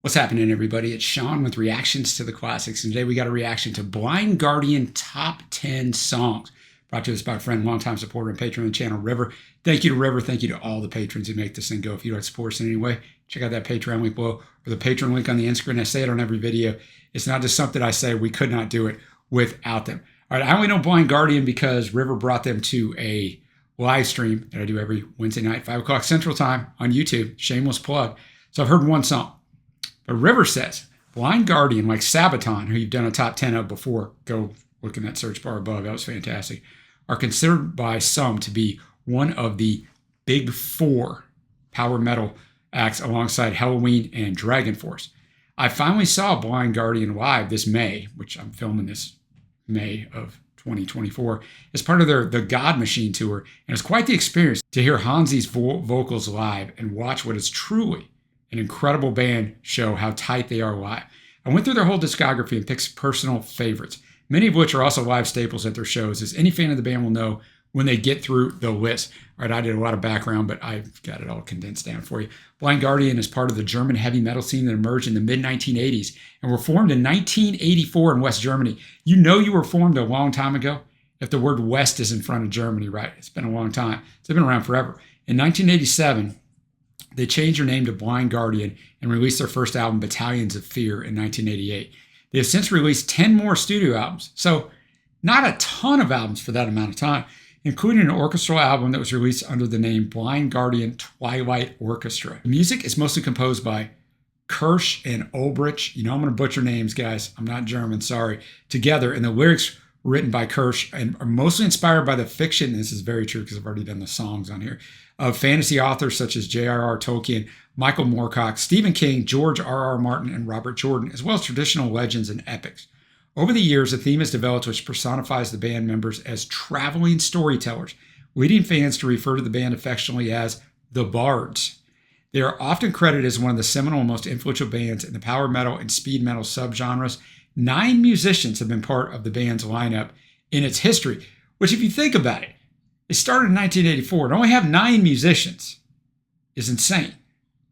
What's happening, everybody? It's Sean with Reactions to the Classics, and today we got a reaction to Blind Guardian Top 10 Songs, brought to us by a friend, longtime supporter and patron of the channel, River. Thank you to River. Thank you to all the patrons who make this thing go. If you'd like to support us in any way, check out that Patreon link below, or the Patreon link on the end screen. I say it on every video. It's not just something I say. We could not do it without them. All right, I only know Blind Guardian because River brought them to a live stream that I do every Wednesday night, 5 o'clock Central Time on YouTube. Shameless plug. So I've heard one song. But River says, Blind Guardian, like Sabaton, who you've done a top 10 of before, go look in that search bar above, that was fantastic, are considered by some to be one of the big four power metal acts alongside Halloween and Dragon Force. I finally saw Blind Guardian live this May, which I'm filming this May of 2024, as part of their The God Machine tour, and it's quite the experience to hear Hansi's vocals live and watch what is truly an incredible band show how tight they are live. I went through their whole discography and picked some personal favorites, many of which are also live staples at their shows, as any fan of the band will know when they get through the list. All right, I did a lot of background, but I've got it all condensed down for you. Blind Guardian is part of the German heavy metal scene that emerged in the mid-1980s and were formed in 1984 in West Germany. You know you were formed a long time ago if the word West is in front of Germany, right? It's been a long time. They've been around forever. In 1987, they changed their name to Blind Guardian and released their first album, Battalions of Fear, in 1988. They have since released 10 more studio albums, so not a ton of albums for that amount of time, including an orchestral album that was released under the name Blind Guardian Twilight Orchestra. The music is mostly composed by Kirsch and Ulbrich. You know I'm going to butcher names, guys. I'm not German, sorry. Together, and the lyrics written by Kirsch and are mostly inspired by the fiction, and this is very true because I've already done the songs on here, of fantasy authors such as J.R.R. Tolkien, Michael Moorcock, Stephen King, George R.R. Martin, and Robert Jordan, as well as traditional legends and epics. Over the years, a theme has developed which personifies the band members as traveling storytellers, leading fans to refer to the band affectionately as the Bards. They are often credited as one of the seminal and most influential bands in the power metal and speed metal subgenres. 9 musicians have been part of the band's lineup in its history, which, if you think about it, it started in 1984 and only have 9 musicians is insane,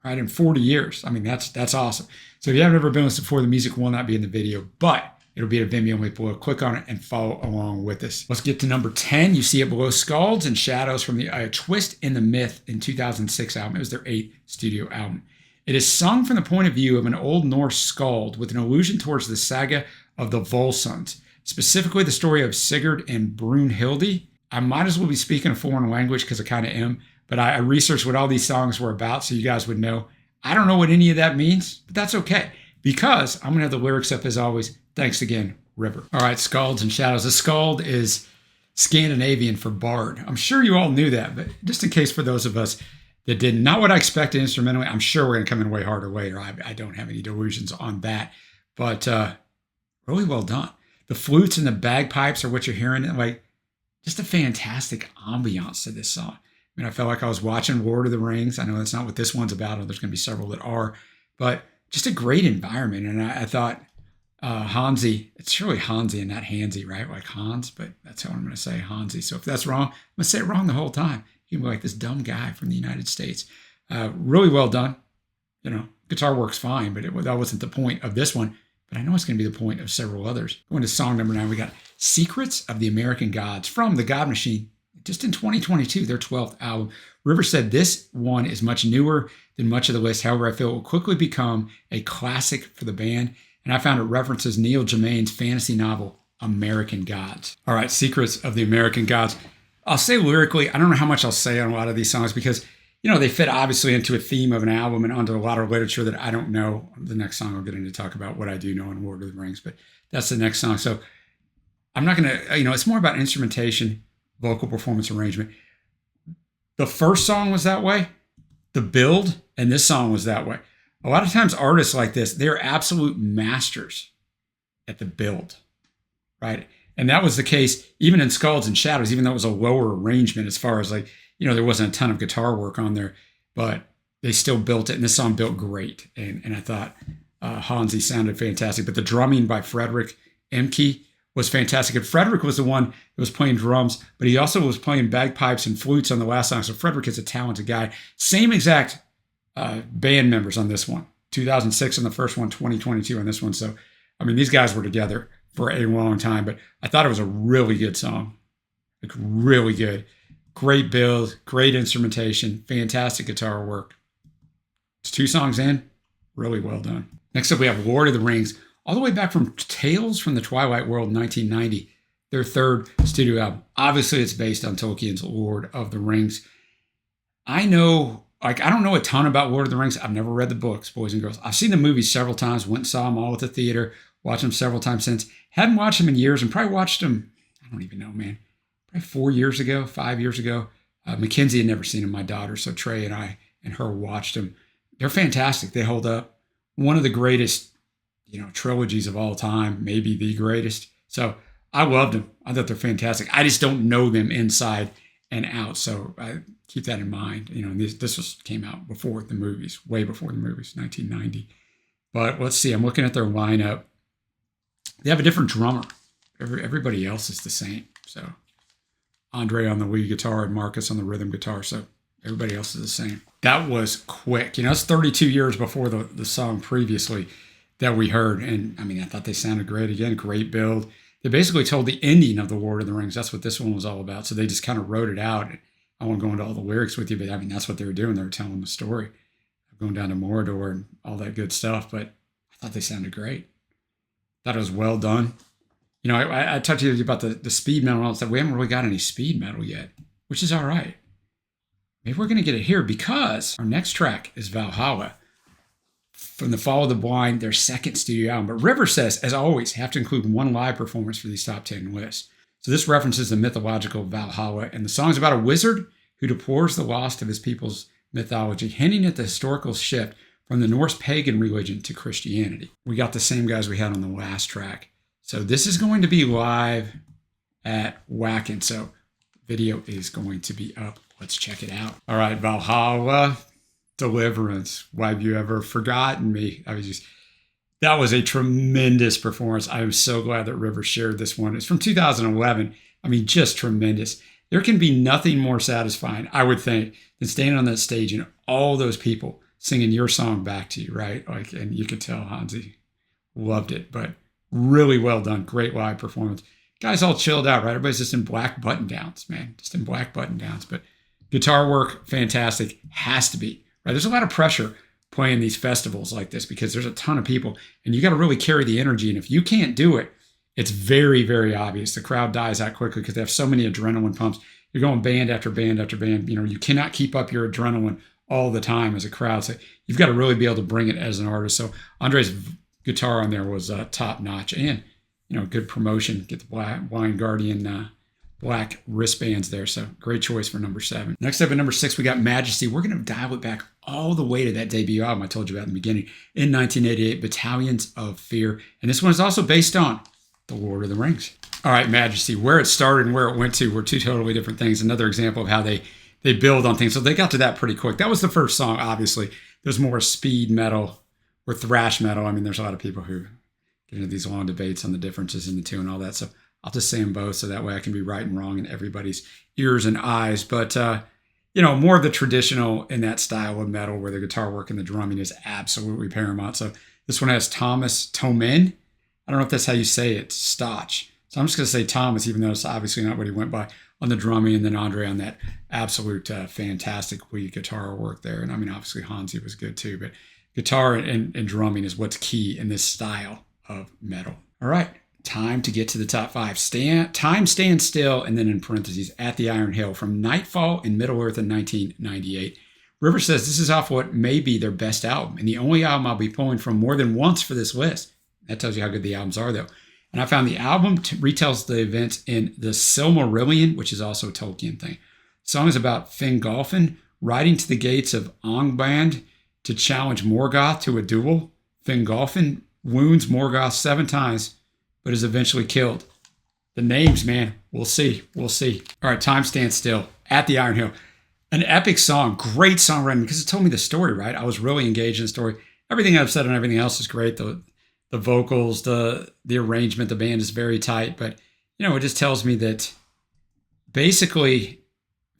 right? In 40 years. I mean, that's awesome. So if you haven't ever been listening before, the music will not be in the video, but it'll be at a Vimeo link below. Click on it and follow along with us. Let's get to number 10. You see it below, Scalds and Shadows from the Twist in the Myth in 2006 album. It was their 8th studio album. It is sung from the point of view of an Old Norse skald with an allusion towards the saga of the Volsunds, specifically the story of Sigurd and Brunhilde. I might as well be speaking a foreign language because I kind of am, but I researched what all these songs were about so you guys would know. I don't know what any of that means, but that's okay because I'm going to have the lyrics up as always. Thanks again, River. All right, Scalds and Shadows. A skald is Scandinavian for bard. I'm sure you all knew that, but just in case for those of us that did not what I expected instrumentally, I'm sure we're going to come in way harder later. I don't have any delusions on that, but really well done. The flutes and the bagpipes are what you're hearing. Like, just a fantastic ambiance to this song. I mean, I felt like I was watching Lord of the Rings. I know that's not what this one's about. There's going to be several that are, but just a great environment. And I thought Hansi, it's really Hansi and not Hansi, right? Like Hans, but that's how I'm going to say, Hansi. So if that's wrong, I'm going to say it wrong the whole time. You can be like this dumb guy from the United States. Really well done. You know, guitar works fine, but that wasn't the point of this one. But I know it's going to be the point of several others. Going to song number 9, we got Secrets of the American Gods from The God Machine, just in 2022, their 12th album. River said this one is much newer than much of the list. However, I feel it will quickly become a classic for the band. And I found it references Neil Gaiman's fantasy novel, American Gods. All right, Secrets of the American Gods. I'll say lyrically, I don't know how much I'll say on a lot of these songs because, you know, they fit obviously into a theme of an album and onto a lot of literature that I don't know. The next song I'll get into talk about what I do know in Lord of the Rings, but that's the next song. So I'm not going to, you know, it's more about instrumentation, vocal performance, arrangement. The first song was that way, the build, and this song was that way. A lot of times artists like this, they're absolute masters at the build, right? And that was the case even in Scalds and Shadows, even though it was a lower arrangement as far as like, you know, there wasn't a ton of guitar work on there, but they still built it. And this song built great. And I thought Hansi sounded fantastic. But the drumming by Frederick Emke was fantastic. And Frederick was the one that was playing drums, but he also was playing bagpipes and flutes on the last song. So Frederick is a talented guy. Same exact band members on this one. 2006 on the first one, 2022 on this one. So, I mean, these guys were together for a long time, but I thought it was a really good song. Like, really good. Great build, great instrumentation, fantastic guitar work. It's 2 songs in, really well done. Next up, we have Lord of the Rings, all the way back from Tales from the Twilight World, 1990, their 3rd studio album. Obviously, it's based on Tolkien's Lord of the Rings. I know, like, I don't know a ton about Lord of the Rings. I've never read the books, boys and girls. I've seen the movies several times, went and saw them all at the theater, watched them several times since. Hadn't watched them in years, and probably watched them, I don't even know, man, probably 4 years ago, 5 years ago. Mackenzie had never seen them, my daughter, so Trey and I and her watched them. They're fantastic. They hold up. One of the greatest, trilogies of all time, maybe the greatest. So I loved them. I thought they're fantastic. I just don't know them inside and out. So I keep that in mind. This came out before the movies, way before the movies, 1990. But let's see. I'm looking at their lineup. They have a different drummer. Everybody else is the same. So Andre on the lead guitar and Marcus on the rhythm guitar. So everybody else is the same. That was quick. It's 32 years before the song previously that we heard. And I mean, I thought they sounded great. Again, great build. They basically told the ending of the Lord of the Rings. That's what this one was all about. So they just kind of wrote it out. I won't go into all the lyrics with you, but I mean, that's what they were doing. They were telling the story of going down to Mordor and all that good stuff. But I thought they sounded great. Thought it was well done. I talked to you about the speed metal and all that stuff. We haven't really got any speed metal yet, which is all right. Maybe we're going to get it here because our next track is Valhalla from the Fall of the Blind, their 2nd studio album. But River says, as always, have to include one live performance for these top 10 lists. So this references the mythological Valhalla, and the song's about a wizard who deplores the loss of his people's mythology, hinting at the historical shift from the Norse pagan religion to Christianity. We got the same guys we had on the last track. So this is going to be live at Wacken. So video is going to be up. Let's check it out. All right, Valhalla, Deliverance. Why have you ever forgotten me? That was a tremendous performance. I am so glad that River shared this one. It's from 2011. I mean, just tremendous. There can be nothing more satisfying, I would think, than standing on that stage and all those people singing your song back to you, right? And you could tell Hansi loved it, but really well done. Great live performance. Guys all chilled out, right? Everybody's just in black button downs, man. Just in black button downs. But guitar work, fantastic. Has to be, right? There's a lot of pressure playing these festivals like this because there's a ton of people and you got to really carry the energy. And if you can't do it, it's very, very obvious. The crowd dies out quickly because they have so many adrenaline pumps. You're going band after band after band. You cannot keep up your adrenaline all the time as a crowd. So you've got to really be able to bring it as an artist. So Andre's guitar on there was top notch and, good promotion. Get the Blind Guardian black wristbands there. So great choice for number 7. Next up at number 6, we got Majesty. We're going to dial it back all the way to that debut album I told you about in the beginning in 1988, Battalions of Fear. And this one is also based on The Lord of the Rings. All right, Majesty, where it started and where it went to were 2 totally different things. Another example of how they build on things. So they got to that pretty quick. That was the first song, obviously. There's more speed metal or thrash metal. I mean, there's a lot of people who get into these long debates on the differences in the two and all that. So I'll just say them both so that way I can be right and wrong in everybody's ears and eyes. But, more of the traditional in that style of metal where the guitar work and the drumming is absolutely paramount. So this one has Thomas Tomen. I don't know if that's how you say it, Stotch. So I'm just going to say Thomas, even though it's obviously not what he went by, on the drumming, and then Andre on that absolute fantastic lead guitar work there. And I mean, obviously Hansi was good too, but guitar and drumming is what's key in this style of metal. All right, time to get to the top 5. Time Stands Still, and then in parentheses, At the Iron Hill from Nightfall in Middle-earth in 1998. River says this is off what may be their best album, and the only album I'll be pulling from more than once for this list. That tells you how good the albums are, though. And I found the album retells the events in the Silmarillion, which is also a Tolkien thing. The song is about Fingolfin riding to the gates of Angband to challenge Morgoth to a duel. Fingolfin wounds Morgoth 7 times, but is eventually killed. The names, man, we'll see. All right, Time Stands Still, At the Iron Hill. An epic song, great songwriting, because it told me the story, right? I was really engaged in the story. Everything I've said on everything else is great. The vocals, the arrangement, the band is very tight. But, it just tells me that basically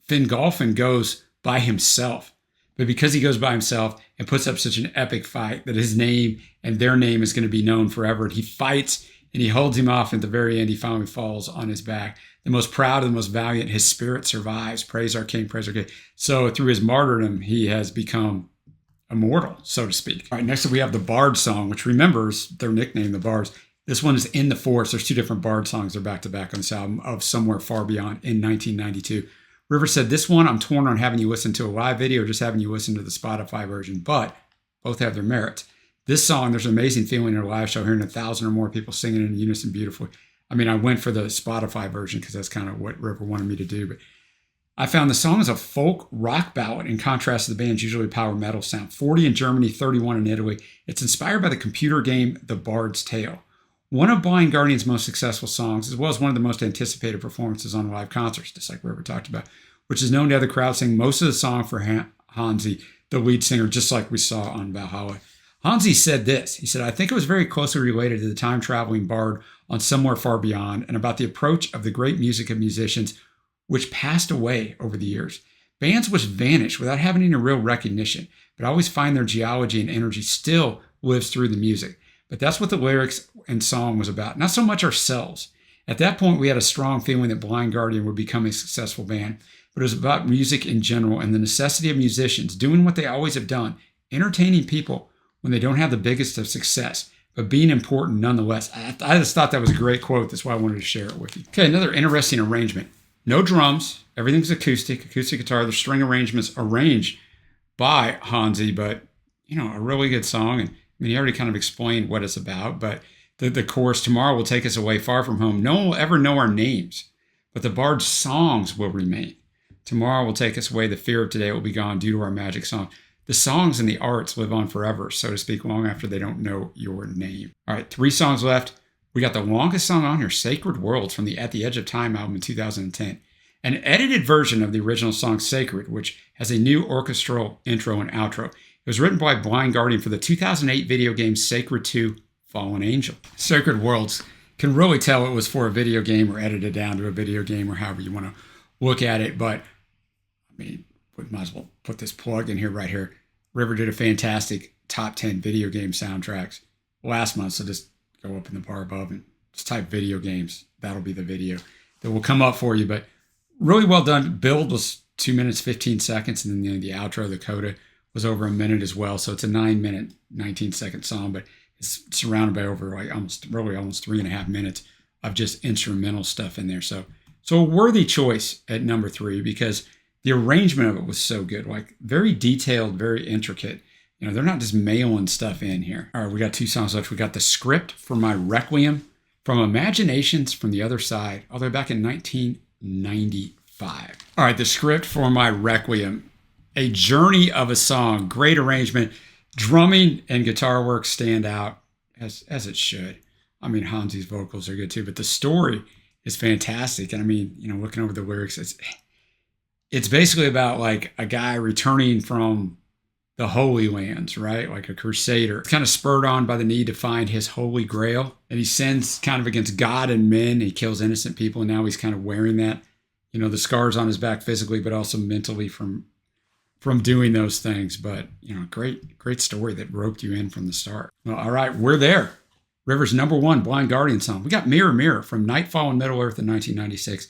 Fingolfin goes by himself but because he goes by himself and puts up such an epic fight that his name and their name is going to be known forever. And he fights and he holds him off. And at the very end, he finally falls on his back. The most proud and the most valiant, his spirit survives. Praise our King, praise our King. So through his martyrdom, he has become immortal, so to speak. All right, next up we have the Bard song, which remembers their nickname, the Bards. This one is In the Forest. There's two different Bard songs. They're back-to-back on this album of Somewhere Far Beyond in 1992. River said, this one I'm torn on having you listen to a live video or just having you listen to the Spotify version, but both have their merits. This song, there's an amazing feeling in a live show, hearing 1,000 or more people singing in unison beautifully. I mean, I went for the Spotify version because that's kind of what River wanted me to do, but I found the song is a folk rock ballad in contrast to the band's usually power metal sound. 40 in Germany, 31 in Italy. It's inspired by the computer game The Bard's Tale, one of Blind Guardian's most successful songs, as well as one of the most anticipated performances on live concerts, just like River talked about, which is known to have the crowd sing most of the song for Hansi, the lead singer, just like we saw on Valhalla. Hansi said this. He said, I think it was very closely related to the time-traveling bard on Somewhere Far Beyond and about the approach of the great music of musicians which passed away over the years. Bands which vanish without having any real recognition, but always find their geology and energy still lives through the music. But that's what the lyrics and song was about, not so much ourselves. At that point, we had a strong feeling that Blind Guardian would become a successful band, but it was about music in general and the necessity of musicians doing what they always have done, entertaining people when they don't have the biggest of success, but being important nonetheless. I just thought that was a great quote. That's why I wanted to share it with you. Okay, another interesting arrangement. No drums. Everything's acoustic guitar. The string arrangements arranged by Hansi, but, you know, a really good song. And I mean, he already kind of explained what it's about, but the chorus, tomorrow will take us away far from home. No one will ever know our names, but the Bard's songs will remain. Tomorrow will take us away. The fear of today will be gone due to our magic song. The songs and the arts live on forever, so to speak, long after they don't know your name. All right, 3 songs left. We got the longest song on here, Sacred Worlds, from the At the Edge of Time album in 2010. An edited version of the original song Sacred, which has a new orchestral intro and outro. It was written by Blind Guardian for the 2008 video game Sacred 2 Fallen Angel. Sacred Worlds can really tell it was for a video game or edited down to a video game or however you want to look at it, but I mean, we might as well put this plug in here right here. River did a fantastic top 10 video game soundtracks last month, so just go up in the bar above and just type video games. That'll be the video that will come up for you, but really well done. Build was 2 minutes, 15 seconds, and then the outro, the coda, was over a minute as well, so it's a 9-minute, 19-second song, but it's surrounded by over like almost 3.5 minutes of just instrumental stuff in there. So a worthy choice at number 3 because the arrangement of it was so good, like very detailed, very intricate. You know, they're not just mailing stuff in here. All right, we got 2 songs left. We got the script for my Requiem from Imaginations from the Other Side, all the way back in 1995. All right, the script for my Requiem, a journey of a song, great arrangement, drumming and guitar work stand out as it should. I mean, Hansi's vocals are good too, but the story is fantastic. And I mean, you know, looking over the lyrics, it's basically about like a guy returning from the Holy Lands, right? Like a crusader. It's kind of spurred on by the need to find his holy grail. And he sins kind of against God and men. He kills innocent people. And now he's kind of wearing that, you know, the scars on his back physically, but also mentally from doing those things. But, you know, great story that roped you in from the start. Well, all right, we're there. River's number 1 Blind Guardian song. We got Mirror Mirror from Nightfall in Middle Earth in 1996.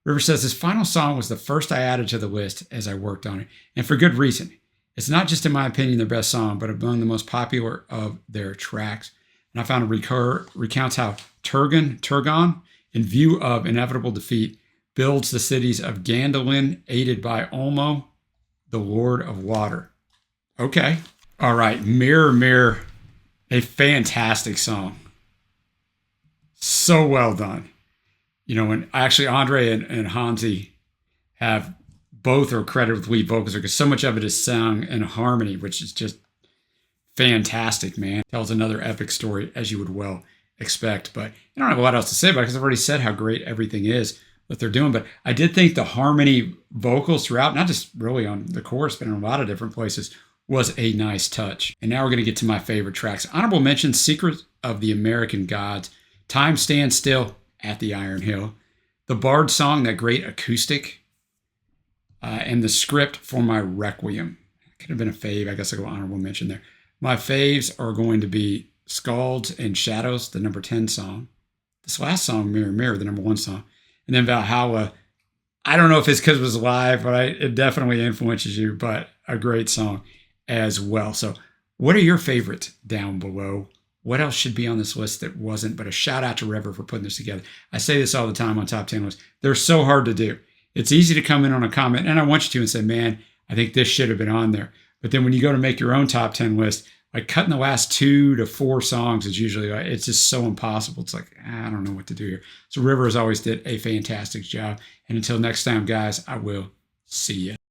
River says, this final song was the first I added to the list as I worked on it, and for good reason. It's not just, in my opinion, their best song, but among the most popular of their tracks. And I found it recounts how Turgon, in view of inevitable defeat, builds the cities of Gandalin, aided by Olmo, the Lord of Water. Okay. All right, Mirror Mirror, a fantastic song. So well done. You know, when actually Andre and Hansi have both are credited with lead vocals because so much of it is sung in harmony, which is just fantastic, man. Tells another epic story, as you would well expect. But I don't have a lot else to say about it because I've already said how great everything is that they're doing. But I did think the harmony vocals throughout, not just really on the chorus, but in a lot of different places, was a nice touch. And now we're going to get to my favorite tracks. Honorable mention, Secret of the American Gods, Time Stands Still, At the Iron Hill, the Bard song, that great acoustic, and the script for my Requiem. could have been a fave. I guess I'll go honorable mention there. My faves are going to be Scalds and Shadows, the number 10 song. This last song, Mirror Mirror, the number 1 song. And then Valhalla, I don't know if it's because it was live, but it definitely influences you, but a great song as well. So what are your favorites down below? What else should be on this list that wasn't? But a shout out to River for putting this together. I say this all the time on top 10 lists. They're so hard to do. It's easy to come in on a comment, and I want you to and say, man, I think this should have been on there. But then when you go to make your own top 10 list, like cutting the last 2 to 4 songs is usually, it's just so impossible. It's like, I don't know what to do here. So River has always did a fantastic job. And until next time, guys, I will see you.